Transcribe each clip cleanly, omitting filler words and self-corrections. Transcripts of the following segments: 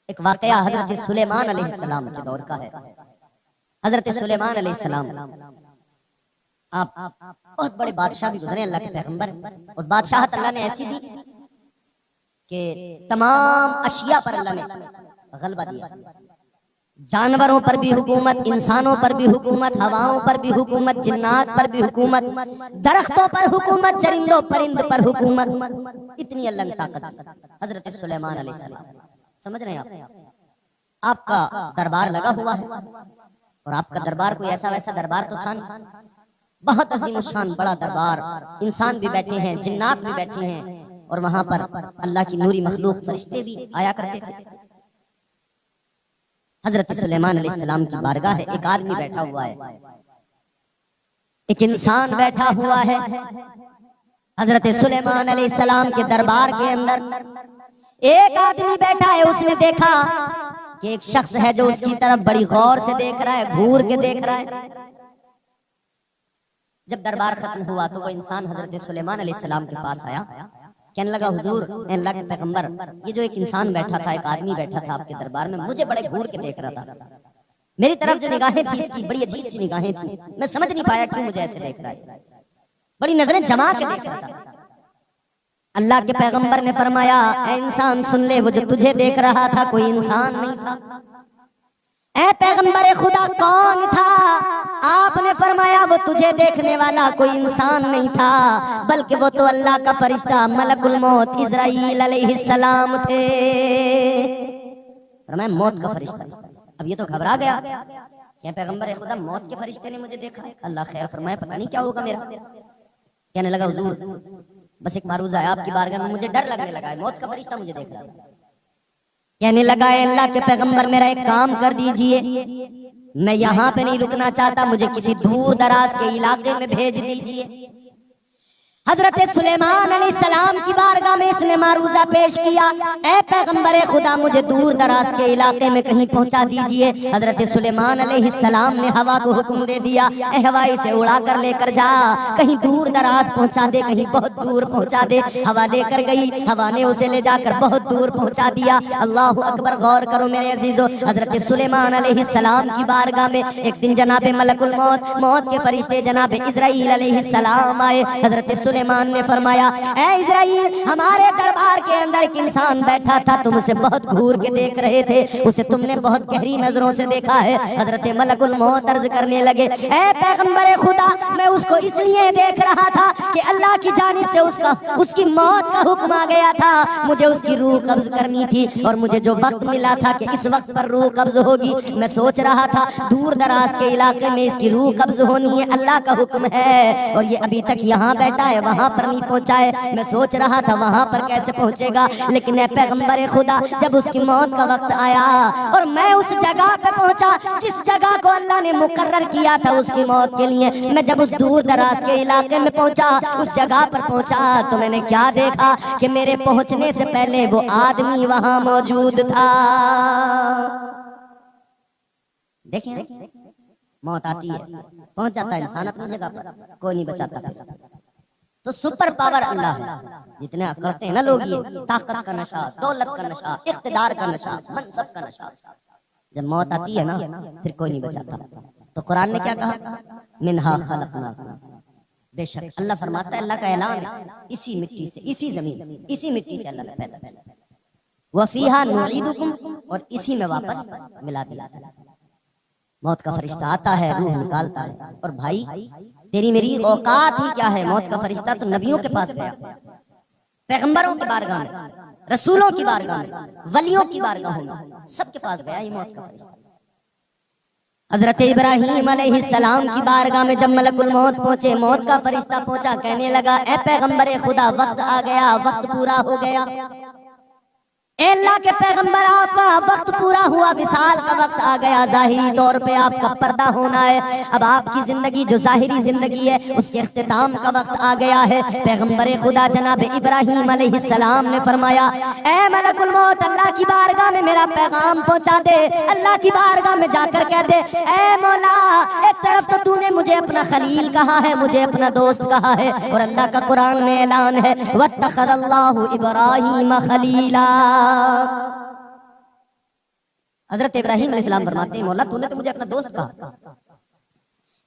ایک واقعہ حضرت سلیمان علیہ السلام کے دور کا ہے۔ حضرت سلیمان علیہ السلام آپ بہت بڑے بادشاہ بھی گزرے، اللہ کے پیغمبر، اور بادشاہت اللہ نے ایسی دی کہ تمام اشیاء پر اللہ نے غلبہ دیا، جانوروں پر بھی حکومت، انسانوں پر بھی حکومت، ہواؤں پر بھی حکومت، جنات پر بھی حکومت، درختوں پر حکومت، چرندوں پرند پر حکومت، اتنی اللہ نے طاقت دی حضرت سلیمان علیہ السلام۔ سمجھ رہے ہیں آپ کا دربار لگا ہوا ہے، اور آپ کا دربار کوئی ایسا ویسا دربار تو تھا نہیں، بہت عظیم الشان بڑا دربار، انسان بھی بیٹھے ہیں، جنات بھی بیٹھے ہیں، اور وہاں پر اللہ کی نوری مخلوق فرشتے بھی آیا کرتے تھے۔ حضرت سلیمان علیہ السلام کی بارگاہ ہے، ایک آدمی بیٹھا ہوا ہے، ایک انسان بیٹھا ہوا ہے۔ حضرت سلیمان علیہ السلام کے دربار کے اندر ایک آدمی بیٹھا ہے، اس نے دیکھا کہ ایک شخص ہے جو اس کی طرف بڑی غور سے دیکھ رہا ہے، گھور کے دیکھ رہا ہے۔ جب دربار ختم ہوا تو وہ انسان حضرت سلیمان علیہ السلام کے پاس آیا، کہنے لگا حضور اے اللہ کے پیغمبر، یہ جو ایک انسان بیٹھا تھا، ایک آدمی بیٹھا تھا آپ کے دربار میں، مجھے بڑے گھور کے دیکھ رہا تھا، میری طرف جو نگاہیں تھی اس کی بڑی عجیب سی نگاہیں تھی، میں سمجھ نہیں پایا کیوں مجھے ایسے دیکھ رہا ہے، بڑی نظریں جما کے دیکھ رہا تھا۔ اللہ کے پیغمبر نے فرمایا اے انسان سن لے، وہ جو تجھے دیکھ رہا تھا کوئی انسان نہیں تھا۔ اے پیغمبر خدا کون تھا؟ آپ نے فرمایا وہ تجھے دیکھنے والا کوئی انسان نہیں تھا، بلکہ وہ تو اللہ کا فرشتہ ملک الموت عزرائیل علیہ السلام تھے۔ فرمایا موت کا فرشتہ۔ اب یہ تو گھبرا گیا کہ پیغمبر خدا موت کے فرشتے نے مجھے دیکھا ہے، اللہ خیر فرمایا پتہ نہیں کیا ہوگا میرا۔ کہنے لگا حضور بس ایک معروضہ ہے آپ کی بارگاہ میں، مجھے ڈر لگنے لگا ہے، موت کا فرشتہ مجھے دیکھ رہا ہے۔ کہنے لگا اے اللہ کے پیغمبر میرا ایک کام کر دیجئے، میں یہاں پہ نہیں رکنا چاہتا، مجھے کسی دور دراز کے علاقے میں بھیج دیجئے۔ حضرت سلیمان علیہ السلام کی بارگاہ میں اس نے معروضہ پیش کیا، اے پیغمبر خدا مجھے دور دراز کے علاقے میں کہیں پہنچا دیجئے۔ حضرت سلیمان علیہ السلام نے ہوا کو حکم دے دیا، اے ہوائی سے اڑا کر لے کر جا، کہیں دور دراز پہنچا دے، کہیں بہت دور پہنچا دے۔ ہوا لے کر گئی، ہوا نے اسے لے جا کر بہت دور پہنچا دیا۔ اللہ اکبر، غور کرو میرے عزیزو، حضرت سلیمان علیہ السلام کی بارگاہ میں ایک دن جناب ملک الموت، موت کے فرشتے جناب عزرائیل علیہ السلام آئے۔ حضرت سلیمان نے فرمایا اے عزرائیل، ہمارے دربار کے اندر ایک انسان بیٹھا تھا، تم اسے بہت گھور کے دیکھ رہے تھے، اسے تم نے بہت گہری نظروں سے دیکھا ہے۔ حضرت ملک الموت عرض کرنے لگے اے پیغمبر خدا میں اس کو اس لیے دیکھ رہا تھا کہ اللہ کی جانب سے اس کی موت کا حکم آ گیا تھا، مجھے اس کی روح قبض کرنی تھی، اور مجھے جو وقت ملا تھا کہ اس وقت پر روح قبض ہوگی، میں سوچ رہا تھا دور دراز کے علاقے میں اس کی روح قبض ہونی ہے، اللہ کا حکم ہے، اور یہ ابھی تک یہاں بیٹھا ہے، وہاں پر نہیں پہنچا ہے، میں سوچ رہا تھا وہاں پر کیسے پہنچے گا، لیکن اے پیغمبر خدا جب اس کی موت کا وقت آیا اور میں اس جگہ پہ پہنچا جس جگہ کو اللہ نے مقرر کیا تھا اس کی موت کے لیے، میں جب اس دور دراز کے علاقے میں پہنچا، اس جگہ پر پہنچا تو میں نے کیا دیکھا کہ میرے پہنچنے سے پہلے وہ آدمی وہاں موجود تھا۔ دیکھیں موت آتی ہے، پہنچ جاتا ہے انسان اپنی جگہ پر، کوئی نہیں بچاتا پھر۔ تو سپر پاور اللہ ہے، جتنے کرتے ہیں نا لوگ یہ طاقت کا نشہ، دولت کا نشہ، اقتدار کا نشہ، منصب کا نشہ، جب موت آتی ہے نا پھر کوئی نہیں بچاتا۔ تو قرآن نے کیا کہا منہا خلقناکم، بے شک اللہ فرماتا ہے، اللہ کا اعلان ہے، اسی مٹی سے، اسی زمین سے، اسی مٹی سے اللہ نے پیدا کیا، وفیہا نعیدکم، اور اسی میں واپس ملا دیا جائے۔ موت کا فرشتہ آتا ہے، روح نکالتا ہے، اور بھائی تیری میری اوقات ہی کیا ہے، موت کا فرشتہ تو نبیوں کے پاس گیا، پیغمبروں کی بارگاہ میں، رسولوں کی بارگاہ میں، ولیوں کی بارگاہوں میں، سب کے پاس گیا یہ موت کا فرشتہ۔ حضرت ابراہیم علیہ السلام کی بارگاہ میں جب ملک الموت پہنچے، موت کا فرشتہ پہنچا، کہنے لگا اے پیغمبر خدا وقت آ گیا، وقت پورا ہو گیا، اے اللہ کے پیغمبر آپ کا وقت پورا ہوا، وصال کا وقت آ گیا، ظاہری طور پہ آپ کا پردہ ہونا ہے، اب آپ کی زندگی جو ظاہری زندگی ہے اس کے اختتام کا وقت آ گیا ہے۔ پیغمبر خدا جناب ابراہیم علیہ السلام نے فرمایا اے ملک الموت اللہ کی بارگاہ میں میرا پیغام پہنچا دے، اللہ کی بارگاہ میں جا کر کہہ دے اے مولا، ایک طرف تو تو نے مجھے اپنا خلیل کہا ہے، مجھے اپنا دوست کہا ہے، اور اللہ کا قرآن میں اعلان ہے واتخذ اللہ ابراہیم خلیلا، حضرت ابراہیم علیہ السلام فرماتے ہیں مولا تو نے تو مجھے اپنا دوست کہا،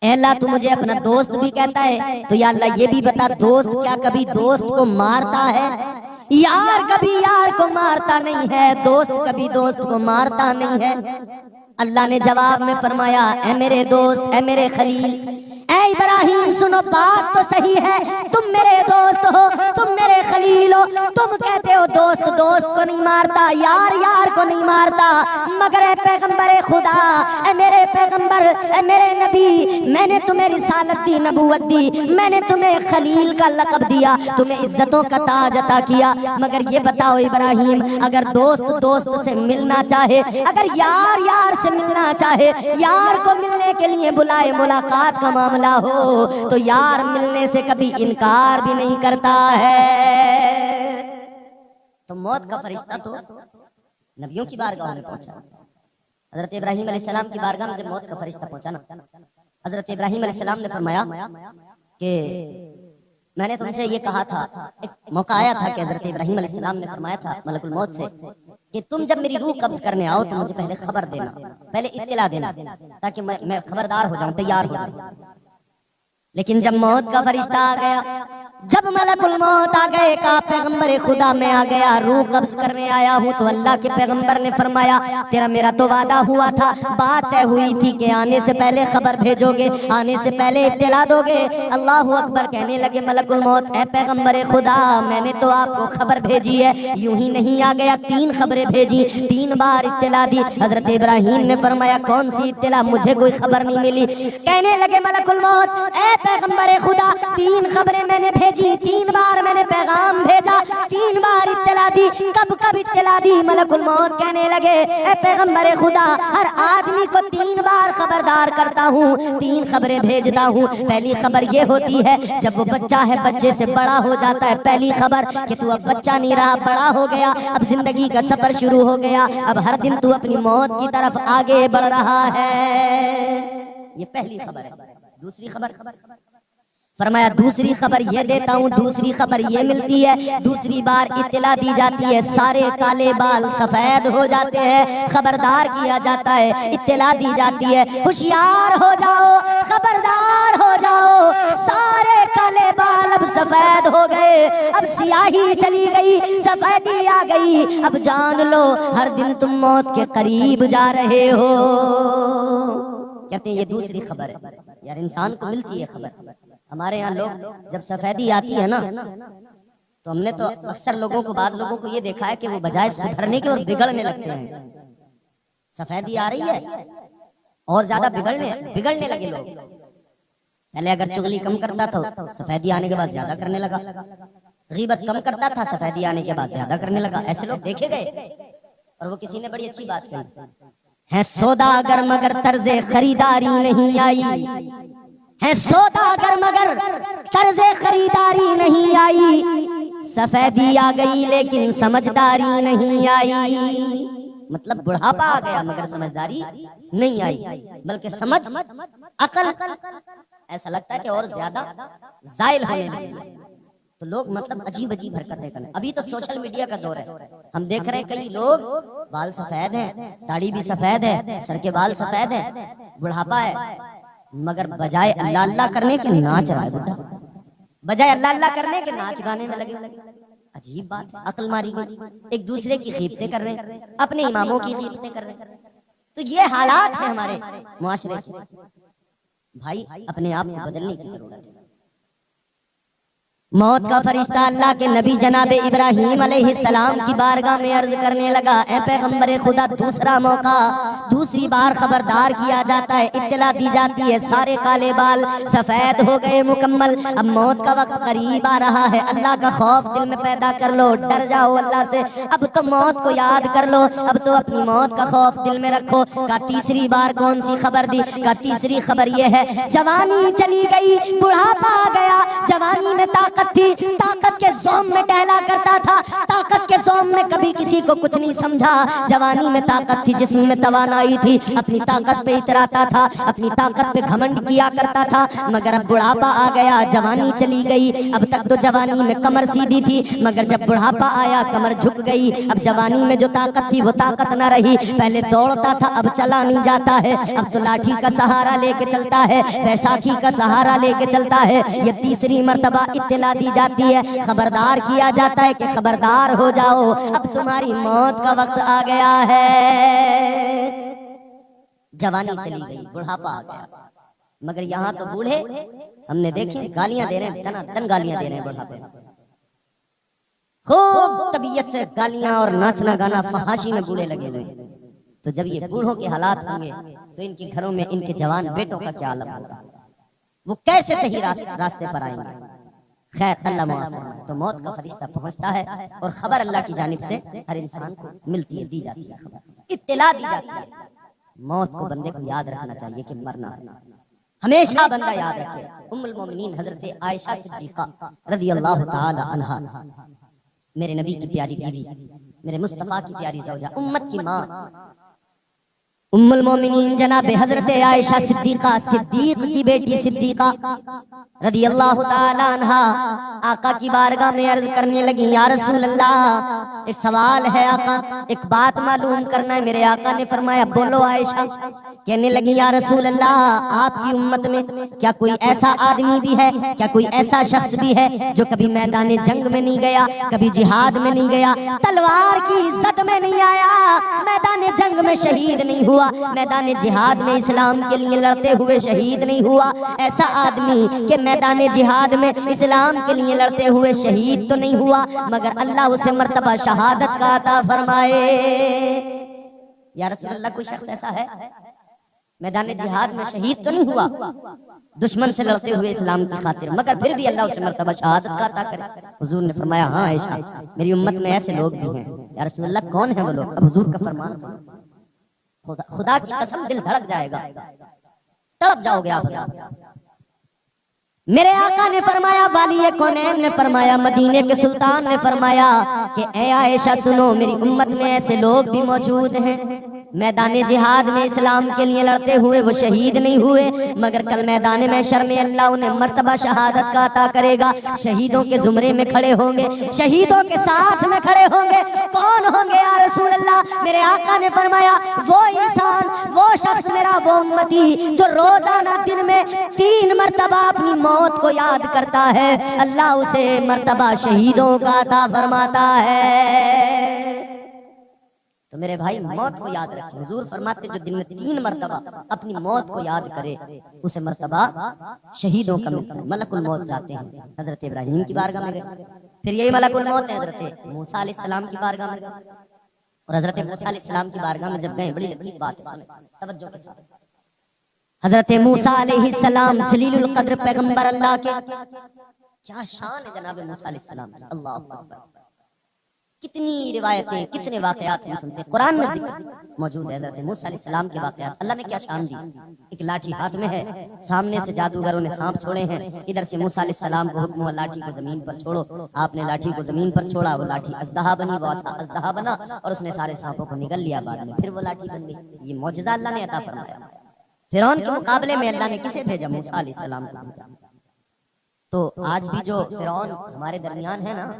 اے اللہ تو مجھے اپنا دوست بھی کہتا ہے، تو یا اللہ یہ بھی بتا دوست کیا کبھی دوست کو مارتا ہے؟ یار کبھی یار کو مارتا نہیں ہے، دوست کبھی دوست کو مارتا نہیں ہے۔ اللہ نے جواب میں فرمایا اے میرے دوست، اے میرے خلیل، اے ابراہیم سنو بات تو صحیح ہے، تم میرے دوست ہو، تم میرے خلیل ہو، تم کہتے ہو دوست دوست کو نہیں مارتا، یار یار کو نہیں مارتا، مگر اے پیغمبر خدا، اے میرے پیغمبر، اے میرے نبی، میں نے تمہیں رسالت دی، نبوت دی، میں نے تمہیں خلیل کا لقب دیا، تمہیں عزتوں کا تاج عطا کیا، مگر یہ بتاؤ ابراہیم اگر دوست دوست سے ملنا چاہے، اگر یار یار سے ملنا چاہے، یار کو ملنے کے لیے بلائے، ملاقات کا معاملہ ہو تو یار ملنے سے کبھی انکار بھی نہیں کرتا ہے۔ تو موت کا فرشتہ تو نبیوں کی بارگاہ میں پہنچا، حضرت ابراہیم علیہ السلام کی بارگاہ میں جب موت کا فرشتہ پہنچا نا، حضرت ابراہیم علیہ السلام نے فرمایا کہ میں نے تم سے یہ کہا تھا، ایک موقع آیا تھا کہ حضرت ابراہیم علیہ السلام نے فرمایا تھا ملک الموت سے کہ تم جب میری روح قبض کرنے آؤ تو مجھے پہلے خبر دینا، پہلے اطلاع دینا تاکہ میں خبردار ہو جاؤں، تیار ہو جاؤں۔ لیکن جب موت کا فرشتہ آ گیا، جب ملک الموت آ گئے، کہا پیغمبر خدا میں آ گیا، روح قبض کرنے آیا ہوں، تو اللہ کے پیغمبر نے فرمایا تیرا میرا تو وعدہ ہوا تھا، بات طے ہوئی تھی کہ آنے سے پہلے خبر بھیجو گے، آنے سے پہلے اطلاع دو گے۔ اللہ اکبر کہنے لگے ملک الموت اے پیغمبر خدا میں نے تو آپ کو خبر بھیجی ہے، یوں ہی نہیں آ گیا، 3 خبریں بھیجی، 3 بار اطلاع دی۔ حضرت ابراہیم نے فرمایا کون سی اطلاع؟ مجھے کوئی خبر نہیں ملی۔ کہنے لگے ملک الموت اے پیغمبر خدا 3 خبریں میں نے بھیجی، 3 بار میں نے پیغام بھیجا، 3 بار اطلاع دی، کب کب اطلاع دی؟ ملک الموت کہنے لگے اے پیغمبر خدا ہر آدمی کو 3 بار خبردار کرتا ہوں، 3 خبریں بھیجتا ہوں۔ پہلی خبر یہ ہوتی ہے جب وہ بچہ ہے، بچے سے بڑا ہو جاتا ہے، پہلی خبر کہ تو اب بچہ نہیں رہا، بڑا ہو گیا، اب زندگی کا سفر شروع ہو گیا، اب ہر دن تو اپنی موت کی طرف آگے بڑھ رہا ہے، یہ پہلی خبر ہے۔ دوسری خبر فرمایا دوسری خبر یہ دیتا ہوں، دوسری خبر یہ ملتی ہے، دوسری بار اطلاع دی جاتی ہے سارے کالے بال سفید ہو جاتے ہیں، خبردار کیا جاتا ہے، اطلاع دی جاتی ہے ہوشیار ہو جاؤ، خبردار ہو جاؤ، سارے کالے بال اب سفید ہو گئے، اب سیاہی چلی گئی، سفیدی آ گئی، اب جان لو ہر دن تم موت کے قریب جا رہے ہو۔ کہتے ہیں یہ دوسری خبر ہے، یار انسان کو ملتی ہے خبر۔ ہمارے یہاں لوگ جب سفیدی آتی ہے نا تو ہم نے تو اکثر لوگوں کو، بعض لوگوں کو یہ دیکھا ہے کہ وہ بجائے سدھرنے کے اور بگڑنے لگتے ہیں۔ سفیدی آ رہی ہے اور زیادہ بگڑنے لگے لوگ۔ پہلے اگر چغلی کم کرتا تھا سفیدی آنے کے بعد زیادہ کرنے لگا، غیبت کم کرتا تھا سفیدی آنے کے بعد زیادہ کرنے لگا، ایسے لوگ دیکھے گئے۔ اور وہ کسی نے بڑی اچھی بات کہی ہے سوداگر مگر طرز خریداری نہیں آئی، ہے سوداگر مگر طرز خریداری نہیں آئی، سفیدی آ گئی لیکن سمجھداری نہیں آئی۔ مطلب بڑھاپا آ گیا مگر سمجھداری نہیں آئی، بلکہ سمجھ عقل ایسا لگتا ہے کہ اور زیادہ زائل ہونے لگی۔ تو لوگ مطلب عجیب حرکتیں کریں۔ ابھی تو سوشل میڈیا کا دور ہے، ہم دیکھ رہے ہیں کئی لوگ بال سفید ہیں، داڑھی بھی سفید ہے، سر کے بال سفید ہیں، بڑھاپا ہے، مگر بجائے اللہ اللہ کرنے کے ناچ رہا ہے بڑھا، بجائے اللہ اللہ کرنے کے ناچ گانے میں لگے۔ عجیب بات، عقل ماری گئی، ایک دوسرے کی غیبتیں کر رہے ہیں، اپنے اماموں کی غیبتیں کر رہے ہیں۔ تو یہ حالات ہیں ہمارے معاشرے کے، بھائی اپنے آپ کو بدلنے کی ضرورت ہے۔ موت کا فرشتہ اللہ کے نبی جناب ابراہیم علیہ السلام کی بارگاہ میں عرض کرنے لگا اے پیغمبر خدا دوسرا موقع، دوسری بار خبردار کیا جاتا ہے، اطلاع دی جاتی ہے، سارے کالے بال سفید ہو گئے مکمل، اب موت کا وقت قریب آ رہا ہے، اللہ کا خوف دل میں پیدا کر لو، ڈر جاؤ اللہ سے، اب تو موت کو یاد کر لو، اب تو اپنی موت کا خوف دل میں رکھو۔ کہا تیسری بار کون سی خبر دی؟ کہا تیسری خبر یہ ہے جوانی چلی گئی، بڑھاپا آ گیا، جوانی میں طاقت طاقت تھی، طاقت کے زوم میں ٹہلا کرتا تھا، طاقت کے زوم میں کبھی کسی کو کچھ نہیں سمجھا۔ جوانی میں طاقت تھی، جسم میں توانائی تھی، اپنی طاقت پہ اتراتا تھا، اپنی طاقت پہ گھمنڈ کیا کرتا تھا، مگر اب بڑھاپا آ گیا، جوانی چلی گئی۔ اب تک تو جوانی میں کمر سیدھی تھی، مگر جب بڑھاپا آیا کمر جھک گئی۔ اب جوانی میں جو طاقت تھی وہ طاقت نہ رہی، پہلے دوڑتا تھا اب چلا نہیں جاتا ہے، اب تو لاٹھی کا سہارا لے کے چلتا ہے، بیساکھی کا سہارا لے کے چلتا ہے۔ یہ تیسری مرتبہ اطلاع دی جاتی ہے، خبردار کیا جاتا ہے کہ خبردار ہو جاؤ، اب تمہاری موت کا وقت آ گیا ہے۔ جوانی چلی گئی، بڑھاپا آ گیا، مگر یہاں تو بوڑھے ہم نے دیکھے گالیاں دے رہے ہیں، تن گالیاں دے رہے ہیں بڑھاپے، خوب طبیعت سے گالیاں اور ناچنا گانا فحاشی میں بوڑھے لگے ہوئے۔ تو جب یہ بوڑھوں کے حالات ہوں گے تو ان کے گھروں میں ان کے جوان بیٹوں کا کیا عالم ہوگا، وہ کیسے صحیح راستے پر آئیں گے؟ خیر اللہ معاف فرمائے۔ تو موت کا فرشتہ پہنچتا ہے اور خبر اللہ کی جانب سے ہر انسان کو ملتی ہے، دی جاتی ہے، خبر اطلاع دی جاتی ہے۔ موت کو بندے کو یاد رکھنا چاہیے کہ مرنا ہے، ہمیشہ بندہ یاد رکھے۔ ام المومنین حضرت عائشہ صدیقہ رضی اللہ تعالی عنہا، میرے نبی کی پیاری بیوی، میرے مصطفیٰ کی پیاری زوجہ، امت کی ماں، ام المومنین جناب حضرت عائشہ صدیقہ، صدیق کی بیٹی صدیقہ رضی اللہ تعالی عنہا آقا کی بارگاہ میں عرض کرنے لگی، یا رسول اللہ ایک سوال ہے آقا، ایک بات معلوم کرنا ہے۔ میرے آقا نے فرمایا بولو عائشہ۔ کہنے لگی یا رسول اللہ آپ کی امت میں کیا کوئی ایسا آدمی بھی ہے، کیا کوئی ایسا شخص بھی ہے جو کبھی میدان جنگ میں نہیں گیا، کبھی جہاد میں نہیں گیا، تلوار کی زد میں نہیں آیا، میدان جنگ میں شہید نہیں ہوا، میدان جہاد میں اسلام کے لیے لڑتے ہوئے شہید نہیں ہوا؟ ایسا آدمی کہ میدان جہاد میں اسلام کے لیے لڑتے ہوئے شہید تو نہیں ہوا مگر اللہ اسے مرتبہ شہادت کا عطا فرمائے۔ یا رسول اللہ کوئی شخص ایسا ہے میدان جہاد میں شہید تو نہیں ہوا، دشمن سے لڑتے ہوئے اسلام کی خاطر، مگر پھر بھی اللہ اسے مرتبہ شہادت کا عطا کرے؟ حضور نے فرمایا ہاں عائشہ میری امت میں ایسے لوگ بھی ہیں۔ یا رسول اللہ کون ہیں وہ لوگ؟ اب حضور کا فرمان سنو، خدا کی قسم دل دھڑک جائے گا، تڑپ جاؤ گے آپ۔ میرے آقا نے فرمایا، والی کونین نے فرمایا، مدینے کے سلطان نے فرمایا کہ اے عائشہ سنو، میری امت میں ایسے لوگ بھی موجود ہیں میدان جہاد میں اسلام کے لیے لڑتے ہوئے وہ شہید نہیں ہوئے مگر کل میدان محشر میں اللہ انہیں مرتبہ شہادت کا عطا کرے گا، شہیدوں کے زمرے میں کھڑے ہوں گے، شہیدوں کے ساتھ میں کھڑے ہوں گے۔ کون ہوں گے یا رسول اللہ؟ میرے آقا نے فرمایا وہ انسان، وہ شخص میرا، وہ امتی جو روزانہ دن میں 3 مرتبہ اپنی موت کو یاد کرتا ہے، اللہ اسے مرتبہ شہیدوں کا عطا فرماتا ہے۔ تو میرے بھائی موت کو یاد رکھیں، حضور فرماتے جو دن میں 3 مرتبہ اپنی موت کو یاد کرے اسے مرتبہ شہیدوں کا ملتا ہے۔ ملک الموت جاتے ہیں، حضرت ابراہیم کی بارگاہ میں گئے، پھر یہی ملک الموت ہے حضرت موسیٰ علیہ السلام کی بارگاہ میں گئے، اور حضرت موسیٰ علیہ السلام کی بارگاہ میں جب گئے بڑی لطیف بات ہے، توجہ کے ساتھ۔ حضرت موسیٰ علیہ السلام جلیل القدر پیغمبر اللہ کے، کیا شان ہے جناب موسیٰ علیہ السلام کی، اللہ اکبر۔ کتنی روایتیں، کتنے واقعات ہم سنتے ہیں، قرآن میں ذکر موجود ہے حضرت موسیٰ علیہ السلام کے واقعات۔ اللہ نے کیا شان دی، ایک لاٹھی ہاتھ میں ہے، سامنے سے جادوگروں نے سانپ چھوڑے ہیں، ادھر سے موسیٰ علیہ السلام کو حکم ہوا لاٹھی کو زمین پر چھوڑو، آپ نے لاٹھی کو زمین پر چھوڑا، وہ لاٹھی اژدہا بنی، وہ اژدہا بنا اور اس نے سارے سانپوں کو نگل لیا، بعد میں پھر وہ لاٹھی بن گئی۔ یہ معجزہ اللہ نے عطا فرمایا۔ فرعون کے مقابلے میں اللہ نے کسے بھیجا؟ موسیٰ علیہ السلام کو بھیجا۔ تو آج بھی جو فرعون ہمارے درمیان ہے نا،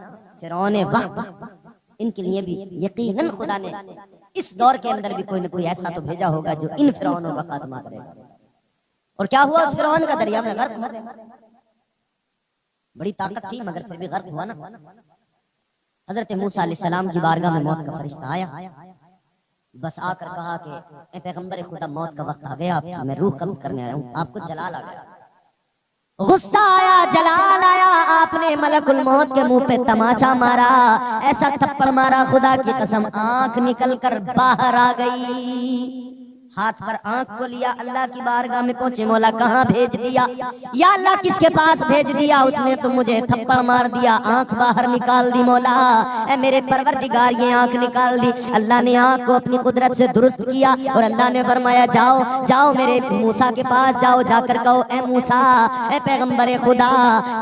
فرعون وقت، ان کے لیے بھی یقیناً خدا نے اس دور کے اندر بھی کوئی نہ کوئی ایسا تو بھیجا ہوگا جو ان فرعونوں کا خاتمہ کرے گا۔ اور کیا ہوا اس فرعون کا؟ دریا میں غرق ہوا، بڑی طاقت تھی مگر پھر بھی غرق ہوا نا۔ حضرت موسیٰ علیہ السلام کی بارگاہ میں موت کا فرشتہ آیا، بس آ کر کہا کہ اے پیغمبر خدا موت کا وقت آ گیا، آپ کی میں روح قبض کرنے آیا ہوں، آپ کو جلال آ گیا، غصہ آیا، جلال آیا، آپ نے ملک الموت کے منہ پہ تماچا مارا، ایسا تھپڑ مارا خدا کی قسم آنکھ نکل کر باہر آ گئی۔ ہاتھ پر آنکھ کو لیا، اللہ کی بارگاہ میں پہنچے، مولا کہاں بھیج دیا یا اللہ کس کے پاس بھیج دیا؟ اس نے تو مجھے تھپڑ مار دیا، آنکھ باہر نکال دی، مولا اے میرے پروردگار یہ آنکھ نکال دی۔ اللہ نے آنکھ کو اپنی قدرت سے درست کیا اور اللہ نے فرمایا جاؤ جاؤ میرے موسیٰ کے پاس جاؤ، جا کر کہو اے موسیٰ اے پیغمبر خدا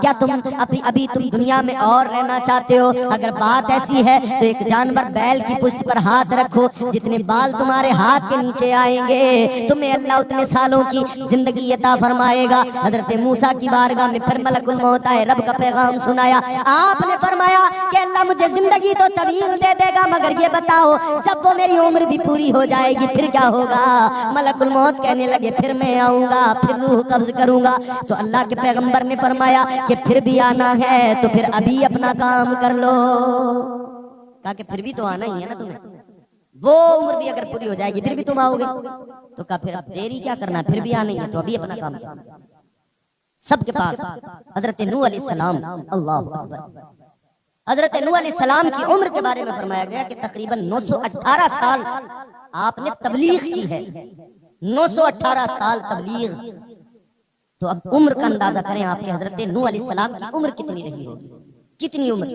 کیا تم ابھی تم دنیا میں اور رہنا چاہتے ہو؟ اگر بات ایسی ہے تو ایک جانور بیل کی پشت پر ہاتھ رکھو، جتنے بال تمہارے ہاتھ کے نیچے آئیں گے تمہیں اللہ اتنے سالوں کی زندگی عطا فرمائے گا۔ حضرت موسیٰ کی بارگاہ میں پھر ملک الموت آئے، رب کا پیغام سنایا، آپ نے فرمایا کہ اللہ مجھے زندگی تو طویل دے دے گا مگر یہ بتاؤ جب وہ میری عمر بھی پوری ہو جائے گی پھر کیا ہوگا؟ ملک الموت کہنے لگے پھر میں آؤں گا، پھر روح قبض کروں گا۔ تو اللہ کے پیغمبر نے فرمایا کہ پھر بھی آنا ہے تو پھر ابھی اپنا کام کر لو۔ کہا کہ پھر بھی تو آنا ہی ہے نا تمہیں، وہ عمر بھی اگر پوری ہو جائے گی پھر بھی تم آؤ گے۔ تو کہا پھر اب دیری کیا کرنا، پھر بھی آنا ہی ہے تو ابھی اپنا کام کرو۔ سب کے پاس حضرت نوح علیہ السلام، اللہ اکبر، حضرت نوح علیہ السلام کی عمر کے بارے میں فرمایا گیا کہ تقریباً 918 سال آپ نے تبلیغ کی ہے، 918 سال تبلیغ۔ تو اب عمر کا اندازہ کریں آپ کے حضرت نوح علیہ السلام کی عمر کتنی رہی ہوگی، کتنی عمر؟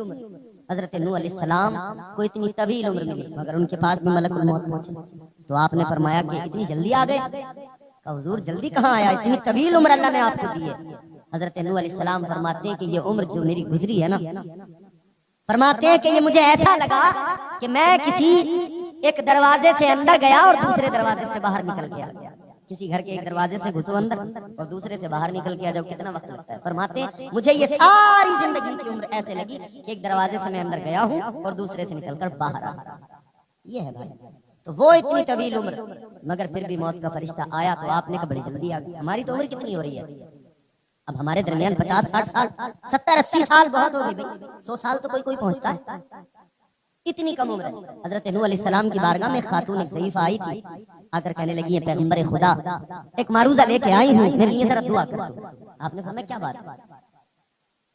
حضرت نوح علیہ السلام کو اتنی طویل عمر ملی مگر ان کے پاس بھی ملک الموت پہنچے۔ تو آپ نے فرمایا کہ اتنی جلدی آ گئے؟ کہ حضور جلدی کہاں آیا، اتنی طویل عمر اللہ نے آپ کو دی ہے۔ حضرت نوح علیہ السلام فرماتے ہیں کہ یہ عمر جو میری گزری ہے نا، فرماتے ہیں کہ یہ مجھے ایسا لگا کہ میں کسی ایک دروازے سے اندر گیا اور دوسرے دروازے سے باہر نکل گیا۔ کسی گھر کے ایک دروازے سے گھسو اندر اور دوسرے سے باہر نکل گیا، جب کتنا وقت لگتا ہے؟ فرماتے ہیں مجھے یہ ساری زندگی کی عمر ایسے لگی کہ ایک دروازے سے میں اندر گیا ہوں اور دوسرے سے نکل کر باہر آ رہا۔ یہ ہے بھائی، تو وہ اتنی طویل عمر مگر پھر بھی موت کا فرشتہ آیا تو آپ نے کہا بڑی جلدی آ گئی۔ ہماری تو عمر کتنی ہو رہی ہے اب؟ ہمارے درمیان 50-60 سال، 70-80 سال بہت ہو گئی، 100 سال تو کوئی پہنچتا ہے، اتنی کم عمر ہے۔ حضرت نوح علیہ السلام کی بارگاہ میں خاتون ایک ضعیفہ آئی تھی، آ کر کہنے لگی ہے پیغمبر خدا ایک معروضہ لے کے آئی ہوں، میرے لیے ذرا دعا کر دو۔ آپ نے فرمایا کیا بات ہے؟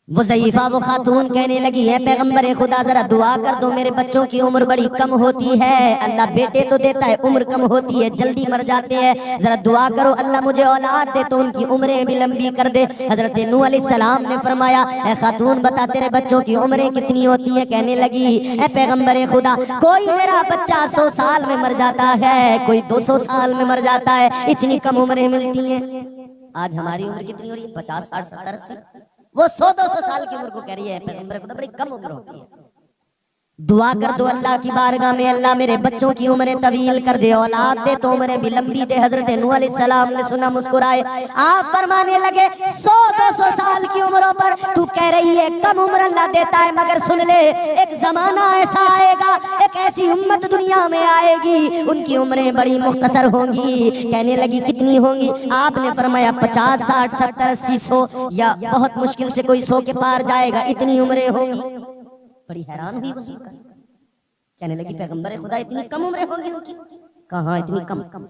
وہ ضعیفہ وہ خاتون کہنے لگی ہے پیغمبر خدا ذرا دعا کر دو، میرے بچوں کی عمر بڑی کم ہوتی ہے، اللہ بیٹے تو دیتا ہے عمر کم ہوتی ہے، جلدی مر جاتے ہیں، ذرا دعا کرو اللہ مجھے اولاد دے تو ان کی عمریں بھی لمبی کر دے۔ حضرت نوح علیہ السلام نے فرمایا اے خاتون بتا تیرے بچوں کی عمریں کتنی ہوتی ہیں؟ کہنے لگی اے پیغمبر خدا کوئی میرا بچہ 100 سال میں مر جاتا ہے، کوئی 200 سال میں مر جاتا ہے، اتنی کم عمریں ملتی ہیں۔ آج ہماری عمر کتنی ہو رہی ہے؟ 50 60 70 80، وہ 100-200 سال کی عمر کو کہہ رہی ہے پیغمبر خدا بڑی کم عمر ہوتی ہے۔ دعا کر دو اللہ کی بارگاہ میں اللہ میرے بچوں کی عمریں طویل کر دے، اولاد دے تو عمریں بھی لمبی دے۔ حضرت نوح علیہ السلام نے سنا، مسکرائے، آپ فرمانے لگے 100-200 سال کی عمروں پر تو کہہ رہی ہے کم عمر اللہ دیتا ہے، مگر سن لے ایک زمانہ ایسا آئے گا، ایک ایسی امت دنیا میں آئے گی ان کی عمریں بڑی مختصر ہوں گی۔ کہنے لگی کتنی ہوں گی؟ آپ نے فرمایا 50 60 70 80 100 یا بہت مشکل سے کوئی 100 کے پار جائے گا، اتنی عمریں ہوں گی۔ بڑی حیران ہوئی وہ سن کر، کہنے لگی پیغمبر خدا اتنی کم عمریں ہوں گی ان کی؟ کہاں اتنی کم؟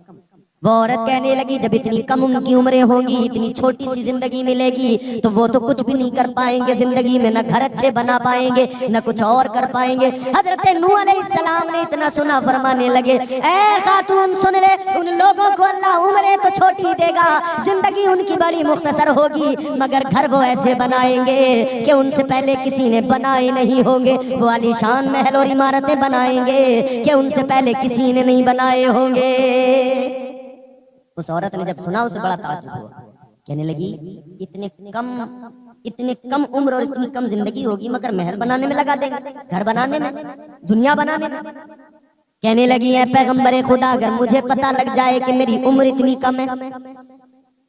وہ عورت کہنے لگی جب اتنی کم ان کی عمریں ہوں گی، اتنی چھوٹی سی زندگی ملے گی تو وہ تو کچھ بھی نہیں کر پائیں گے زندگی میں، نہ گھر اچھے بنا پائیں گے نہ کچھ اور کر پائیں گے۔ حضرت نوح علیہ السلام نے اتنا سنا، فرمانے لگے اے خاتون سن لے ان لوگوں کو اللہ عمریں تو چھوٹی دے گا، زندگی ان کی بڑی مختصر ہوگی، مگر گھر وہ ایسے بنائیں گے کہ ان سے پہلے کسی نے بنائے نہیں ہوں گے، وہ عالی شان محل اور عمارتیں بنائیں گے کہ ان سے پہلے کسی نے نہیں بنائے ہوں گے۔ اس عورت نے جب سنا اسے بڑا تعجب ہوا، کہنے لگی اتنے کم عمر اور اتنی کم زندگی ہوگی مگر محل بنانے میں لگا دیں گے، گھر بنانے میں، دنیا بنانے میں۔ کہنے لگی ہے پیغمبر خدا اگر مجھے پتہ لگ جائے کہ میری عمر اتنی کم ہے،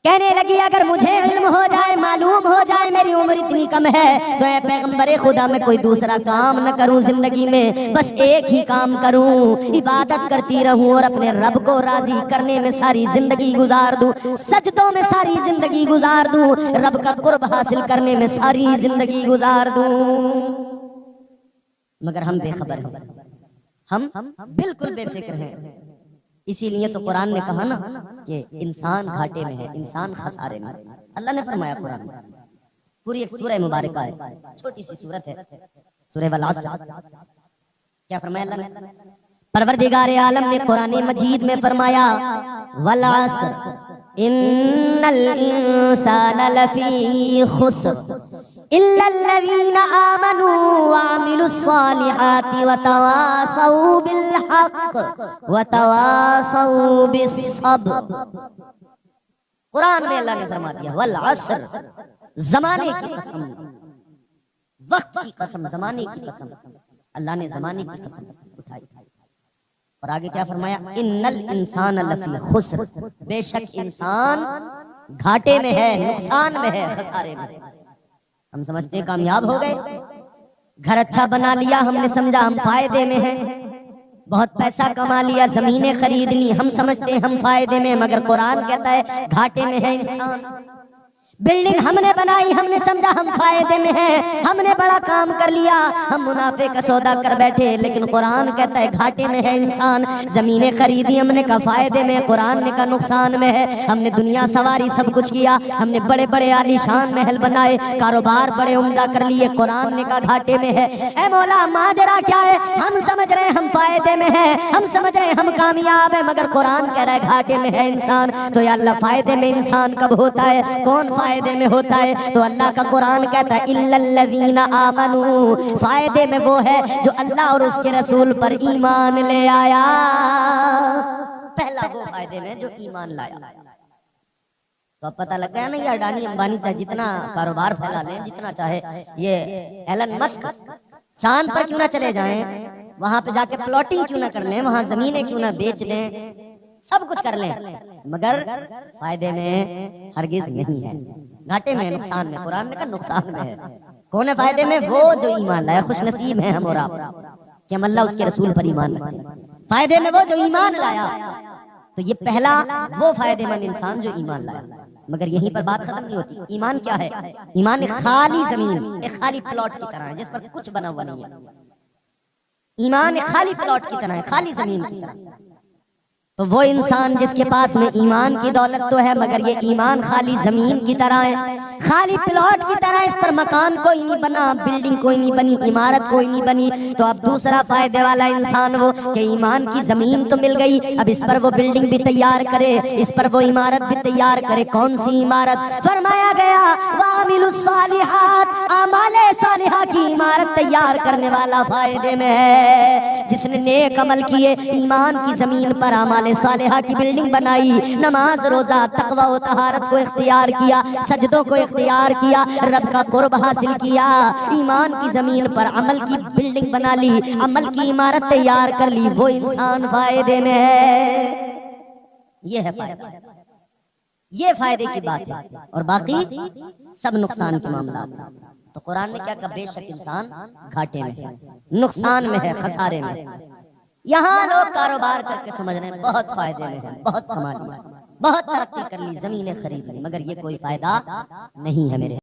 کہنے لگی اگر مجھے علم ہو جائے معلوم ہو جائے میری عمر اتنی کم ہے تو اے پیغمبر خدا میں کوئی دوسرا کام نہ کروں زندگی میں، بس ایک ہی کام کروں، عبادت کرتی رہوں اور اپنے رب کو راضی کرنے میں ساری زندگی گزار دوں، سجدوں میں ساری زندگی گزار دوں، رب کا قرب حاصل کرنے میں ساری زندگی گزار دوں۔ مگر ہم بے خبر ہیں، ہم بالکل بے فکر ہیں۔ اسی لیے تو قرآن نے کہا نا کہ انسان گھاٹے میں ہے، انسان خسارے میں۔ اللہ نے فرمایا قرآن میں، پوری ایک سورہ مبارکہ ہے، چھوٹی سی سورت ہے سورہ والعصر، کیا فرمایا اللہ نے؟ پروردگار عالم نے قرآن مجید میں فرمایا والعصر ان الانسان لفی خسر الا الذین آمنوا وعملوا الصالحات وتواصوا بالحق وتواصوا بالصبر. قرآن میں اللہ نے فرما دیا والعصر، زمانے کی قسم، وقت کی قسم، زمانے کی قسم. اللہ نے زمانے کی قسم اٹھائی اور آگے کیا فرمایا؟ ان الانسان لفی خسر، بے شک انسان گھاٹے میں ہے، نقصان میں ہے، خسارے میں. ہم سمجھتے ہیں کامیاب ہو گئے، گھر اچھا بنا لیا، ہم نے سمجھا ہم فائدے میں ہیں، بہت پیسہ کما لیا، زمینیں خرید لی، ہم سمجھتے ہیں ہم فائدے میں، مگر قرآن کہتا ہے گھاٹے میں ہے انسان. بلڈنگ ہم نے بنائی، ہم نے سمجھا ہم فائدے میں ہیں، ہم نے بڑا کام کر لیا، ہم منافع کا سودا کر بیٹھے، لیکن قرآن کہتا ہے گھاٹے میں ہے انسان. زمینیں خریدی، ہم نے کہا فائدے میں، قرآن نے کہا نقصان میں ہے. ہم نے دنیا سواری، سب کچھ کیا، ہم نے بڑے بڑے عالی شان محل بنائے، کاروبار بڑے عمدہ کر لیے، قرآن نے کہا گھاٹے میں ہے. اے مولا ماجرا کیا ہے؟ ہم سمجھ رہے ہیں ہم فائدے میں ہیں، ہم سمجھ رہے ہیں ہم کامیاب ہیں، مگر قرآن کہہ رہا ہے گھاٹے میں ہے انسان. تو یا اللہ فائدے میں انسان کب ہوتا ہے؟ کون فائدے میں ہوتا ہے؟ تو اللہ کا قرآن کہتا ہے الا الذین آمنوا، فائدے میں وہ ہے جو اللہ اور اس کے رسول پر ایمان لے آیا. پہلا وہ فائدے میں جو ایمان لایا. تو اب پتہ لگ گیا نا، یہ اڈانی امبانی چاہے جتنا کاروبار پھیلا لیں، جتنا چاہے، یہ ایلن مسک چاند پر کیوں نہ چلے جائیں، وہاں پہ جا کے پلاٹنگ کیوں نہ کر لیں، وہاں زمینیں کیوں نہ بیچ لیں، سب کچھ کر لیں، مگر فائدے میں ہرگز نہیں ہے، گھاٹے میں، نقصان میں. قرآن نے کہا نقصان میں ہے. کون ہے فائدے میں؟ وہ جو ایمان لایا. خوش نصیب ہیں ہم اور آپ کہ ہم اللہ اس کے رسول پر ایمان رکھتے ہیں. فائدے میں وہ جو ایمان لایا. تو یہ پہلا وہ فائدے مند انسان جو ایمان لایا. مگر یہیں پر بات ختم نہیں ہوتی. ایمان کیا ہے؟ ایمان ایک خالی زمین، ایک خالی پلاٹ کی طرح ہے جس پر کچھ بنا ہوا نہیں ہے. ایمان ایک خالی پلاٹ کی طرح ہے، خالی زمین کی طرح. تو وہ انسان جس کے پاس میں ایمان کی دولت تو ہے، مگر یہ ایمان خالی زمین کی طرح ہے، خالی پلاٹ کی طرح، اس پر مکان کوئی نہیں بنا، بلڈنگ کوئی نہیں بنی، عمارت کوئی نہیں بنی. تو اب دوسرا فائدے والا انسان وہ کہ ایمان کی زمین تو مل گئی، اب اس پر وہ بلڈنگ بھی تیار کرے، اس پر وہ عمارت بھی تیار کرے. کون سی عمارت؟ فرمایا گیا وَعَمِلُوا الصَّالِحَاتِ، اعمال صالحہ کی عمارت تیار کرنے والا فائدے میں ہے. جس نے نیک عمل کیے، ایمان کی زمین پر اعمال صالحہ کی بلڈنگ بنائی، نماز روزہ تقوی و طہارت کو اختیار کیا، سجدوں کو اختیار کیا، رب کا قرب حاصل کیا، ایمان کی زمین پر عمل کی بلڈنگ بنا لی، عمل کی عمارت تیار کر لی، وہ انسان فائدے میں ہے. یہ ہے فائدہ، یہ فائدے کی بات ہے، اور باقی سب نقصان کے معاملات ہیں. تو قرآن نے کیا کہا؟ بے شک انسان گھاٹے میں ہے، نقصان میں ہے، خسارے میں ہے. یہاں لوگ کاروبار کر کے سمجھ رہے ہیں بہت فائدے میں ہیں، بہت کما لیا، بہت ترقی کر لی، زمینیں خرید لی، مگر یہ کوئی فائدہ نہیں ہے میرے